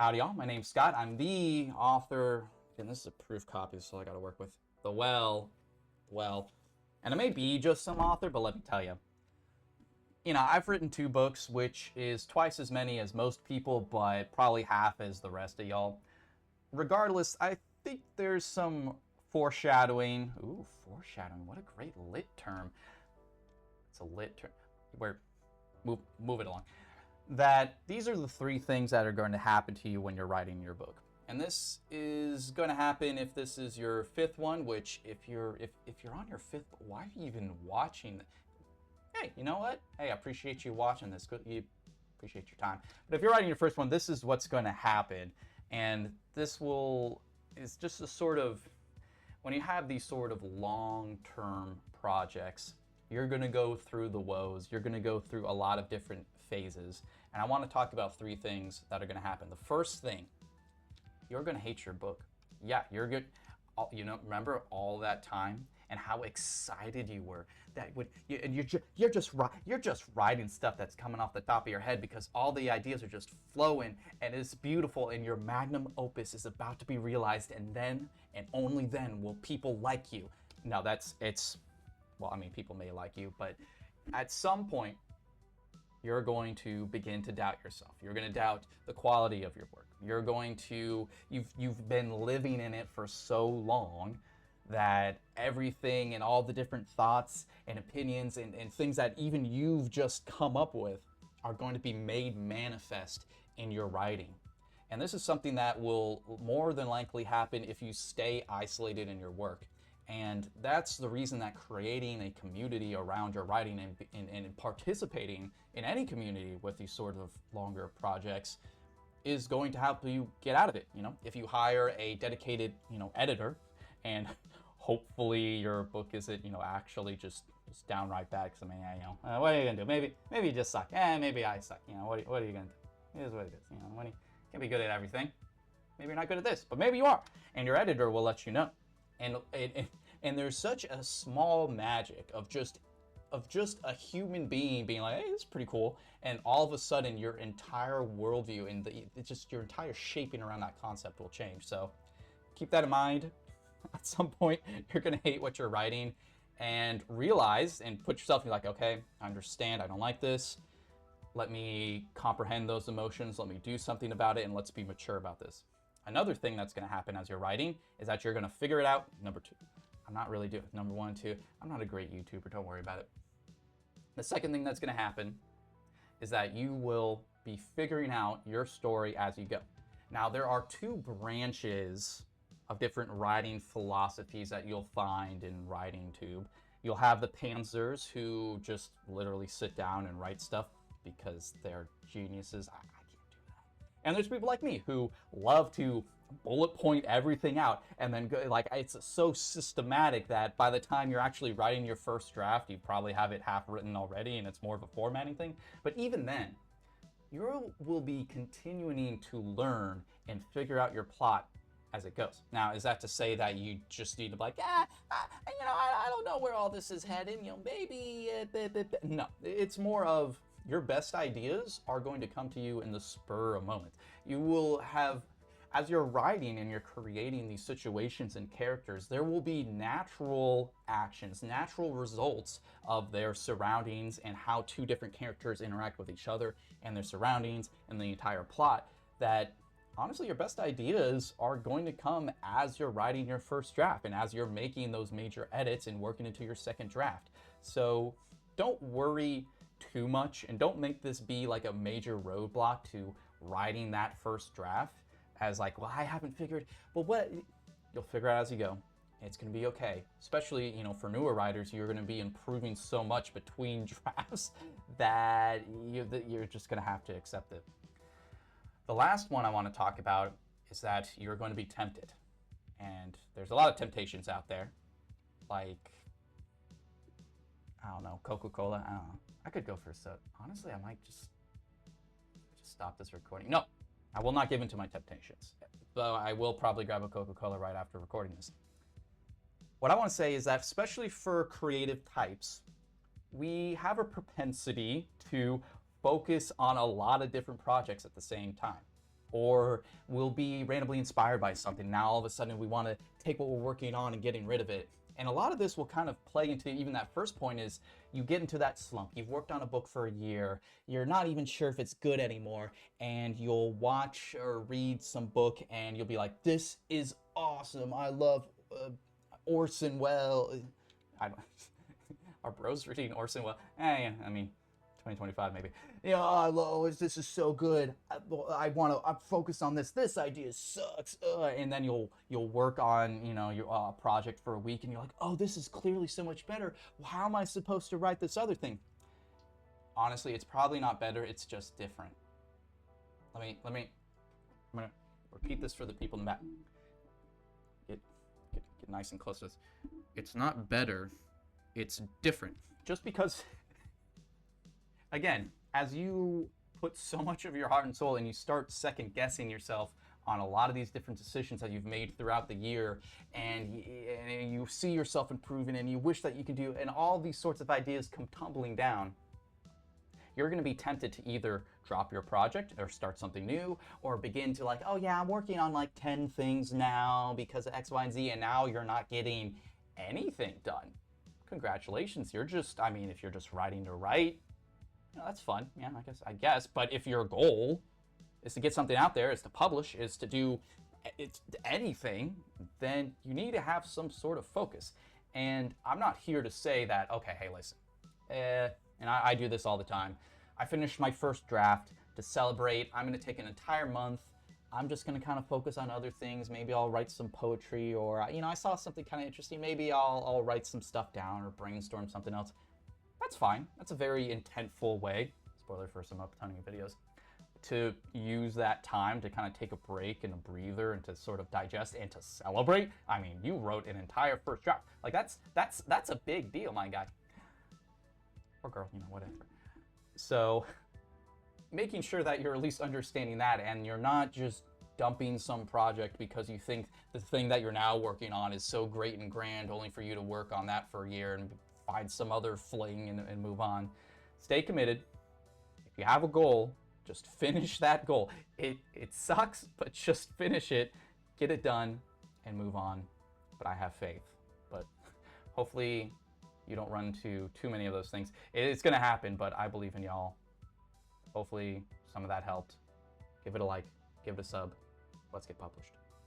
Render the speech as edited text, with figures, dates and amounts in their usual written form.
Howdy y'all, my name's Scott. I'm the author, and this is a proof copy, so I gotta work with the well. And I may be just some author, but let me tell you. I've written 2 books, which is twice as many as most people, but probably half as the rest of y'all. Regardless, I think there's some foreshadowing. Ooh, foreshadowing, what a great lit term. It's a lit term. Move it along. That these are the 3 things that are going to happen to you when you're writing your book. And this is going to happen if this is your 5th one, which if you're on your 5th, why are you even watching? Hey, you know what? Hey, I appreciate you watching this. You appreciate your time. But if you're writing your first one, this is what's going to happen. And this is just a sort of, when you have these sort of long-term projects, you're going to go through the woes. You're going to go through a lot of different phases. And I want to talk about 3 things that are going to happen. The first thing, you're going to hate your book. Yeah, you're good. Remember all that time and how excited you were you're just writing stuff that's coming off the top of your head because all the ideas are just flowing and it's beautiful and your magnum opus is about to be realized, and then and only then will people like you. Now people may like you, but at some point you're going to begin to doubt yourself. You're going to doubt the quality of your work. You've been living in it for so long that everything and all the different thoughts and opinions and things that even you've just come up with are going to be made manifest in your writing. And this is something that will more than likely happen if you stay isolated in your work. And that's the reason that creating a community around your writing and participating in any community with these sort of longer projects is going to help you get out of it. If you hire a dedicated, editor, and hopefully your book isn't, actually just downright bad. Because what are you gonna do? Maybe you just suck. Maybe I suck. What are you gonna do? It is what it is. When you can't be good at everything. Maybe you're not good at this, but maybe you are, and your editor will let you know. And there's such a small magic of just a human being being like, hey, this is pretty cool, and all of a sudden your entire worldview and your entire shaping around that concept will change. So keep that in mind. At some point, you're gonna hate what you're writing, and realize and put yourself in like, okay, I understand, I don't like this. Let me comprehend those emotions. Let me do something about it, and let's be mature about this. Another thing that's going to happen as you're writing is that you're going to figure it out. Number 2, I'm not really doing number 1 and 2. I'm not a great YouTuber. Don't worry about it. The second thing that's going to happen is that you will be figuring out your story as you go. Now, there are 2 branches of different writing philosophies that you'll find in WritingTube. You'll have the pantsers who just literally sit down and write stuff because they're geniuses. I can't do that. And there's people like me who love to bullet point everything out and then go, like, it's so systematic that by the time you're actually writing your first draft, you probably have it half written already and it's more of a formatting thing. But even then, you will be continuing to learn and figure out your plot as it goes. Now, is that to say that you just need to be like, I don't know where all this is heading, maybe, no, it's more of your best ideas are going to come to you in the spur of moment. You will have, as you're writing and you're creating these situations and characters, there will be natural actions, natural results of their surroundings and how 2 different characters interact with each other and their surroundings and the entire plot that honestly, your best ideas are going to come as you're writing your first draft and as you're making those major edits and working into your second draft. So don't worry too much and don't make this be like a major roadblock to writing that first draft as like, well, I haven't figured, well, what? You'll figure out as you go. It's going to be okay. Especially, for newer writers, you're going to be improving so much between drafts that you're just going to have to accept it. The last one I want to talk about is that you're going to be tempted. And there's a lot of temptations out there. Like, I don't know, Coca-Cola, I don't know. I could go for a sip. Honestly, I might just stop this recording. No, I will not give in to my temptations. Though I will probably grab a Coca-Cola right after recording this. What I want to say is that especially for creative types, we have a propensity to focus on a lot of different projects at the same time. or we'll be randomly inspired by something. Now all of a sudden we want to take what we're working on and getting rid of it. And a lot of this will kind of play into even that first point is you get into that slump. You've worked on a book for a year. You're not even sure if it's good anymore. And you'll watch or read some book and you'll be like, this is awesome. I love Orson Welles. I don't, are bros reading Orson Welles? Yeah, I mean, 2025 maybe. Yeah, I love this is so good. I'm focused on this. This idea sucks. And then you'll work on your project for a week, and you're like, oh, this is clearly so much better. Well, how am I supposed to write this other thing? Honestly, it's probably not better. It's just different. I'm gonna repeat this for the people in the back. Get nice and close to this. It's not better. It's different. Just because. Again, as you put so much of your heart and soul and you start second guessing yourself on a lot of these different decisions that you've made throughout the year, and you see yourself improving and you wish that you could do, and all these sorts of ideas come tumbling down, you're going to be tempted to either drop your project or start something new, or begin to like, oh yeah, I'm working on like 10 things now because of X, Y, and Z, and now you're not getting anything done. Congratulations, you're just, I mean, if you're just writing to write, that's fun, yeah, I guess. But if your goal is to get something out there, is to publish, is to do anything, then you need to have some sort of focus. And I'm not here to say that, okay, hey, listen, and I do this all the time. I finished my first draft. To celebrate, I'm going to take an entire month. I'm just going to kind of focus on other things. Maybe I'll write some poetry, or, I saw something kind of interesting. Maybe I'll write some stuff down or brainstorm something else. That's fine. That's a very intentful way, spoiler for some upcoming videos, to use that time to kind of take a break and a breather and to sort of digest and to celebrate. I mean, you wrote an entire first draft. Like that's a big deal, my guy. Or girl, whatever. So making sure that you're at least understanding that, and you're not just dumping some project because you think the thing that you're now working on is so great and grand, only for you to work on that for a year and find some other fling and move on. Stay committed. If you have a goal, just finish that goal. It sucks, but just finish it, get it done, and move on. But I have faith. But hopefully you don't run into too many of those things. It's gonna happen, but I believe in y'all. Hopefully some of that helped. Give it a like, give it a sub. Let's get published.